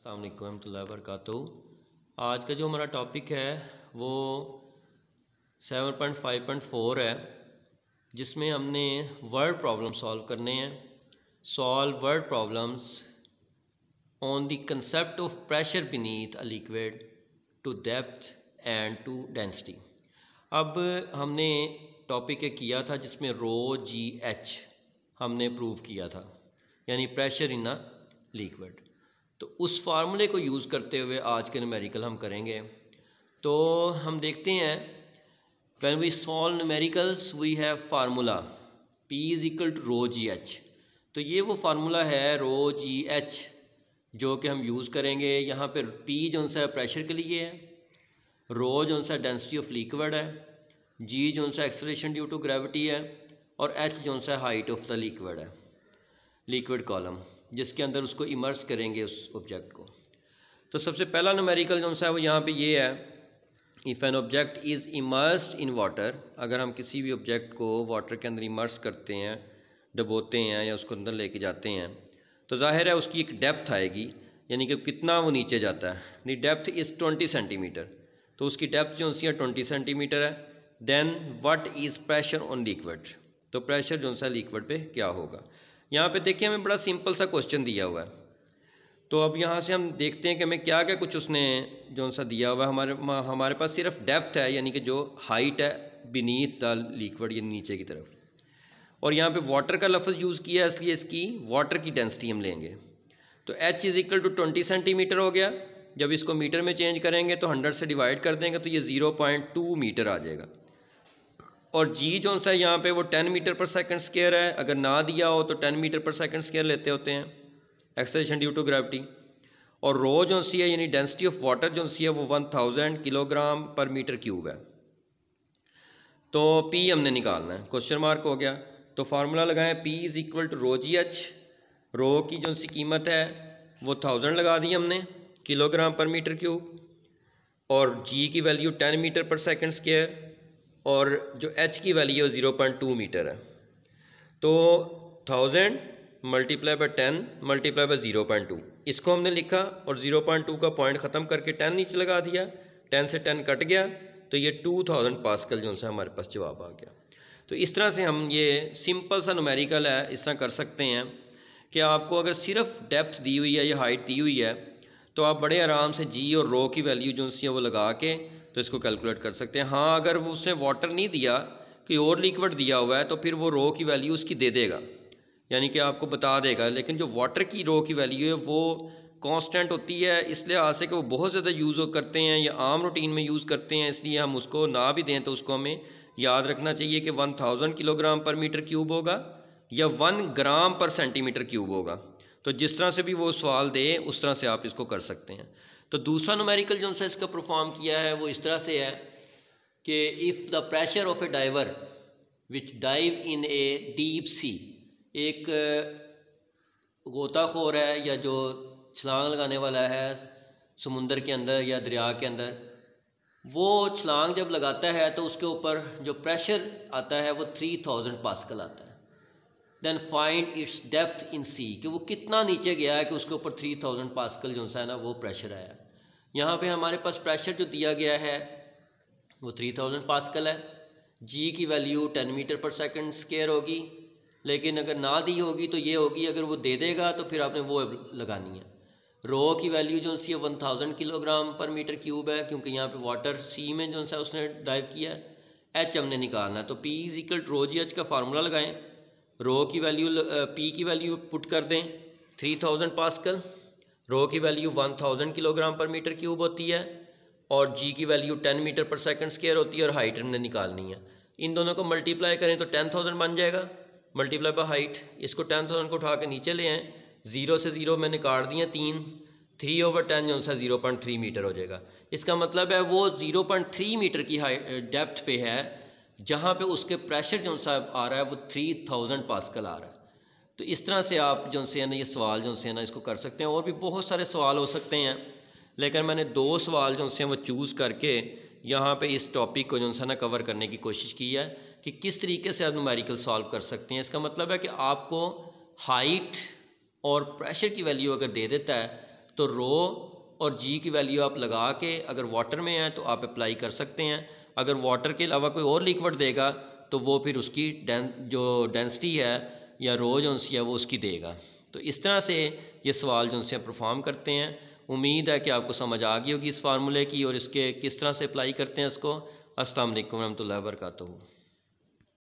अस्सलाम वालेकुम रहमतुल्लाहि व बरकातुहू। आज का जो हमारा टॉपिक है वो 7.5.4 है, जिसमें हमने वर्ड प्रॉब्लम सॉल्व करने हैं। Solve word problems on the concept of pressure beneath a liquid to depth and to density. अब हमने टॉपिक किया था जिसमें रो जी एच हमने प्रूव किया था, यानी प्रेशर इन अ लिक्विड। तो उस फार्मूले को यूज़ करते हुए आज के न्यूमेरिकल हम करेंगे। तो हम देखते हैं, when we solve numericals we have formula P is equal to rho g h. तो ये वो फार्मूला है रो जी एच जो कि हम यूज़ करेंगे। यहाँ पर P जो सा प्रेशर के लिए है, रो जो सा डेंसिटी ऑफ लिक्विड है, G जो सा एक्सेलरेशन ड्यू टू ग्रेविटी है, और H जो सा हाइट ऑफ द लिक्विड है, लिक्विड कॉलम जिसके अंदर उसको इमर्स करेंगे उस ऑब्जेक्ट को। तो सबसे पहला न्यूमेरिकल जो है वो यहाँ पे ये है, if an object is immersed in water. अगर हम किसी भी ऑब्जेक्ट को वाटर के अंदर इमर्स करते हैं, डबोते हैं या उसको अंदर लेके जाते हैं, तो जाहिर है उसकी एक डेप्थ आएगी, यानी कि कितना वो नीचे जाता है। द डेप्थ इज़ 20 सेंटीमीटर, तो उसकी डेप्थ जो है 20 सेंटीमीटर है। Then what is pressure on liquid, तो प्रेशर जो सा लिक्विड पे क्या होगा। यहाँ पे देखिए हमें बड़ा सिंपल सा क्वेश्चन दिया हुआ है। तो अब यहाँ से हम देखते हैं कि हमें क्या क्या कुछ उसने जो सा दिया हुआ है। हमारे पास सिर्फ डेप्थ है, यानी कि जो हाइट है बीनीथ द लिक्विड, यानी नीचे की तरफ, और यहाँ पे वाटर का लफ्ज़ यूज़ किया है, इसलिए इसकी वाटर की डेंसिटी हम लेंगे। तो H is equal to 20 centimetre हो गया। जब इसको मीटर में चेंज करेंगे तो 100 से डिवाइड कर देंगे तो ये 0.2 मीटर आ जाएगा। और G जो सा यहाँ पे वो 10 मीटर पर सेकंड स्क्वायर है। अगर ना दिया हो तो 10 मीटर पर सेकंड स्क्वायर लेते होते हैं, एक्सेलरेशन ड्यू टू ग्रेविटी। और रो जो सी है, यानी डेंसिटी ऑफ वाटर जो सी है, वो 1000 किलोग्राम पर मीटर क्यूब है। तो P हमने निकालना है, क्वेश्चन मार्क हो गया। तो फार्मूला लगाएं, P is equal to rho g h. Rho की जो सी कीमत है वो 1000 लगा दी हमने किलोग्राम पर मीटर क्यूब, और G की value 10 metre per second square, और जो H की वैल्यू है 0.2 मीटर है। तो 1000 मल्टीप्लाई बाय 10 मल्टीप्लाई बाय 0.2, इसको हमने लिखा और 0.2 का पॉइंट ख़त्म करके 10 नीचे लगा दिया। 10 से 10 कट गया तो ये 2000 पास्कल जो है हमारे पास जवाब आ गया। तो इस तरह से हम ये सिंपल सा न्यूमेरिकल है, इस तरह कर सकते हैं कि आपको अगर सिर्फ डेप्थ दी हुई है या हाइट दी हुई है तो आप बड़े आराम से G और रो की वैल्यू जो है वो लगा के तो इसको कैलकुलेट कर सकते हैं। हाँ, अगर वो उसने वाटर नहीं दिया, कोई और लिक्विड दिया हुआ है, तो फिर वो रो की वैल्यू उसकी दे देगा, यानी कि आपको बता देगा। लेकिन जो वाटर की रो की वैल्यू है वो कांस्टेंट होती है, इसलिए आज से कि वो बहुत ज़्यादा यूज़ करते हैं या आम रूटीन में यूज़ करते हैं, इसलिए हम उसको ना भी दें तो उसको हमें याद रखना चाहिए कि 1000 किलोग्राम पर मीटर क्यूब होगा या 1 ग्राम पर सेंटीमीटर क्यूब होगा। तो जिस तरह से भी वो सवाल दे उस तरह से आप इसको कर सकते हैं। तो दूसरा न्यूमेरिकल जो इसका परफॉर्म किया है वो इस तरह से है कि if the pressure of a diver which dive in a deep sea, एक गोताखोर है या जो छलांग लगाने वाला है समुंदर के अंदर या दरिया के अंदर, वो छलांग जब लगाता है तो उसके ऊपर जो प्रेशर आता है वो 3000 पास्कल आता है। Then find its depth in sea, कि वो कितना नीचे गया है कि उसके ऊपर 3000 पास्कल जो सा है ना वो प्रेशर आया। यहाँ पे हमारे पास प्रेशर जो दिया गया है वो 3000 पास्कल है। G की value 10 metre per second square होगी, लेकिन अगर ना दी होगी तो ये होगी, अगर वो दे देगा तो फिर आपने वो लगानी है। रो की वैल्यू जो सी 1000 किलोग्राम पर मीटर क्यूब है, क्योंकि यहाँ पे वाटर सी में जो सा उसने डाइव किया है। H हमने निकालना है, तो P is equal to rho g h का फार्मूला लगाएं। रो की वैल्यू P की वैल्यू पुट कर दें 3000 पास्कल, रो की value 1000 kilogram per metre cube होती है, और G की value 10 metre per second square होती है, और हाइट हमने निकालनी है। इन दोनों को मल्टीप्लाई करें तो 10000 बन जाएगा, मल्टीप्लाई बाय हाइट। इसको 10000 को उठा के नीचे ले आएँ, 0 से 0 मैंने काट दिया 3/10 जो सा 0.3 मीटर हो जाएगा। इसका मतलब है वो 0.3 मीटर की डेप्थ पे है, जहाँ पे उसके प्रेशर जो सा आ रहा है वो 3000 पास्कल आ रहा है। तो इस तरह से आप जो से ना ये सवाल जो से ना इसको कर सकते हैं। और भी बहुत सारे सवाल हो सकते हैं, लेकिन मैंने 2 सवाल जो से वो चूज़ करके यहाँ पे इस टॉपिक को जो सा ना कवर करने की कोशिश की है कि किस तरीके से आप न्यूमेरिकल सॉल्व कर सकते हैं। इसका मतलब है कि आपको हाइट और प्रेशर की वैल्यू अगर दे देता है तो रो और जी की वैल्यू आप लगा के अगर वाटर में है तो आप अप्लाई कर सकते हैं। अगर वाटर के अलावा कोई और लिक्विड देगा तो वो फिर उसकी जो डेंसिटी है या रो जो है वो उसकी देगा। तो इस तरह से ये सवाल जो से परफॉर्म करते हैं। उम्मीद है कि आपको समझ आ गई होगी इस फार्मूले की और इसके किस तरह से अप्लाई करते हैं इसको। अस्सलाम वालेकुम रहमतुल्लाहि व बरकातहू।